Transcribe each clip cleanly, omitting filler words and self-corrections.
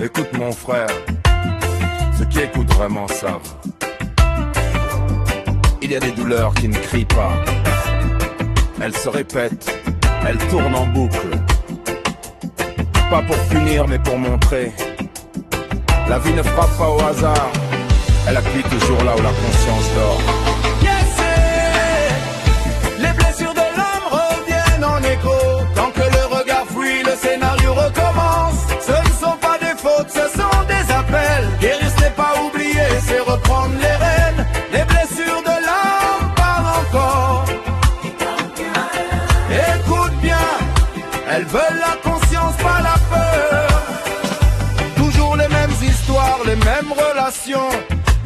Écoute mon frère, ceux qui écoutent vraiment savent. Il y a des douleurs qui ne crient pas. Elles se répètent, elles tournent en boucle. Pas pour punir mais pour montrer. La vie ne frappe pas au hasard. Elle appuie toujours là où la conscience dort. Les blessures de l'homme reviennent en écho. Tant que le regard fuit, le scénario recommence. Ce ne sont pas des fautes, ce sont des appels. Guérir c'est pas oublier, c'est reprendre les rênes. Les blessures de l'âme parlent encore. Écoute bien, elles veulent la conscience, pas la peur. Toujours les mêmes histoires, les mêmes relations,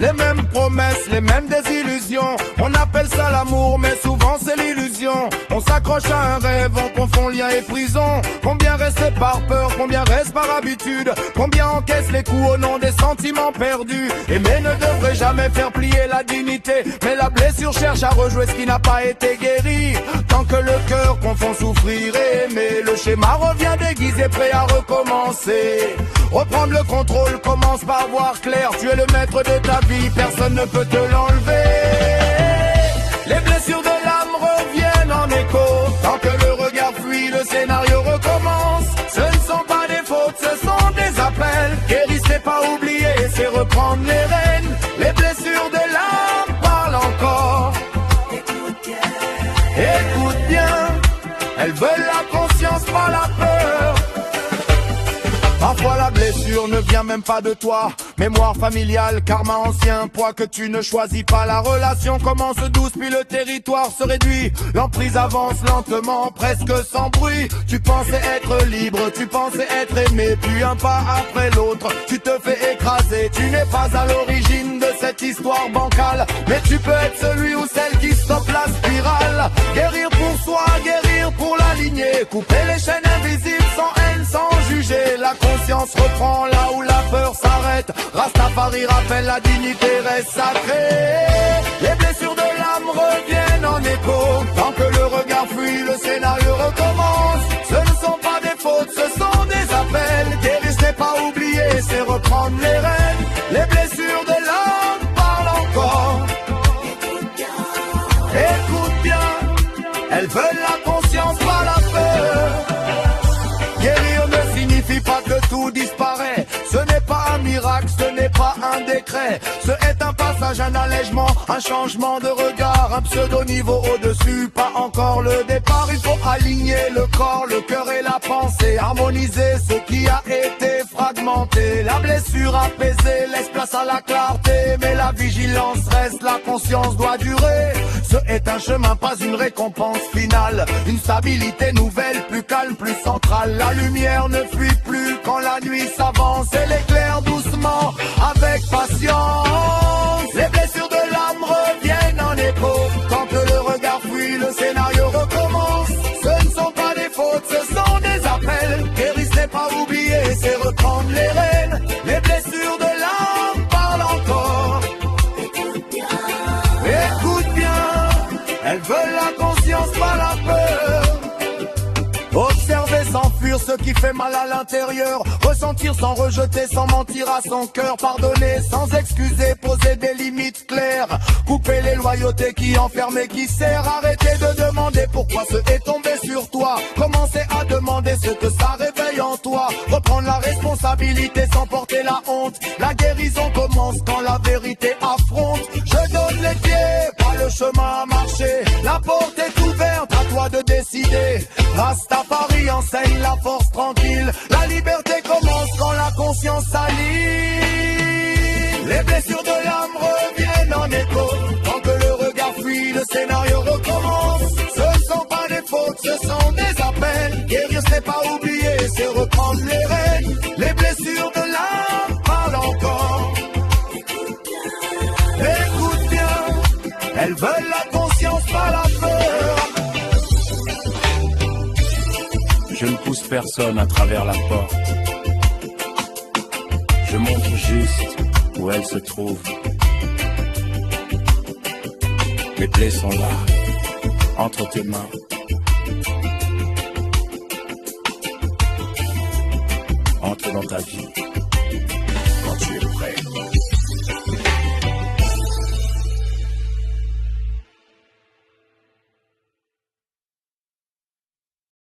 les mêmes promesses, les mêmes désillusions. On appelle ça l'amour, mais souvent c'est l'illusion. On s'accroche à un rêve, on confond lien et prison. Combien reste par peur, combien reste par habitude, combien encaisse les coups au nom des sentiments perdus. Aimer ne devrait jamais faire plier la dignité, mais la blessure cherche à rejouer ce qui n'a pas été guéri. Tant que le cœur confond souffrir et aimer, le schéma revient déguisé, prêt à recommencer. Reprendre le contrôle, commence par voir clair. Tu es le maître de ta vie, personne ne peut te l'enlever. Les blessures de l'âme reviennent en écho. Tant que le regard fuit, le scénario recommence. Ce ne sont pas des fautes, ce sont des appels. Guérir c'est pas oublier, c'est reprendre les rênes. Les blessures de l'âme parlent encore. Écoute bien, elles veulent la conscience, pas la peur. Parfois la blessure ne vient même pas de toi. Mémoire familiale, karma ancien, poids que tu ne choisis pas. La relation commence douce puis le territoire se réduit. L'emprise avance lentement, presque sans bruit. Tu pensais être libre, tu pensais être aimé. Puis un pas après l'autre, tu te fais écraser. Tu n'es pas à l'origine de cette histoire bancale, mais tu peux être celui ou celle qui stoppe la spirale. Guérir pour soi, guérir pour la lignée. Couper les chaînes invisibles sans haine, sans juger. La conscience reprend là où la peur s'arrête. Rastafari rappelle la dignité reste sacrée. Les blessures de l'âme reviennent en écho. Tant que le regard fuit, le scénario recommence. Ce ne sont pas des fautes, ce sont des appels. Guérir c'est pas oublier, c'est reprendre les rênes. Les blessures de l'âme parlent encore. Écoute bien, elles veulent la conscience, pas la peur. Guérir ne signifie pas que tout disparaît. Ce n'est pas un miracle, ce n'est pas un décret. Ce est un passage, un allègement, un changement de regard. Un pseudo-niveau au-dessus, pas encore le départ. Il faut aligner le corps, le cœur et la pensée. Harmoniser ce qui a été fragmenté. La blessure apaisée laisse place à la clarté. Mais la vigilance reste, la conscience doit durer. Ce est un chemin, pas une récompense finale. Une stabilité nouvelle, plus calme, plus centrale. La lumière ne fuit plus quand la nuit s'avance. Elle éclaire doucement, avec patience. Les blessures de l'âme reviennent en écho. Tant que le regard fuit, le scénario recommence. Ce ne sont pas des fautes, ce sont des appels. Guérir c'est pas oublier, c'est reprendre les rênes. Les blessures de l'âme parlent encore. Écoute bien, elles veulent la conscience, pas la peur. Observer sans fuir ce qui fait mal à l'intérieur. Ressentir sans rejeter, sans mentir à son cœur. Pardonner sans excuser, poser des limites claires. Couper les loyautés qui enferment et qui serrent. Arrêter de demander pourquoi ce est tombé sur toi. Commencer à demander ce que ça réveille en toi. Reprendre la responsabilité sans porter la honte. La guérison commence quand la vérité affronte. Je donne les pieds, pas le chemin à marcher. La porte est ouverte, à toi de décider. Rastafari enseigne la force tranquille. La liberté commence quand la conscience s'allie. Les blessures de l'âme reviennent en écho. Tant que le regard fuit, le scénario recommence. Ce ne sont pas des fautes, ce sont des appels. Guérir c'est pas oublier, c'est reprendre les rênes. Les blessures de l'âme parlent encore. Écoute bien, elles veulent la conscience, pas la peur. Je ne pousse personne à travers la porte. Je montre juste où elle se trouve. Mes plaies sont là, entre tes mains. Entre dans ta vie.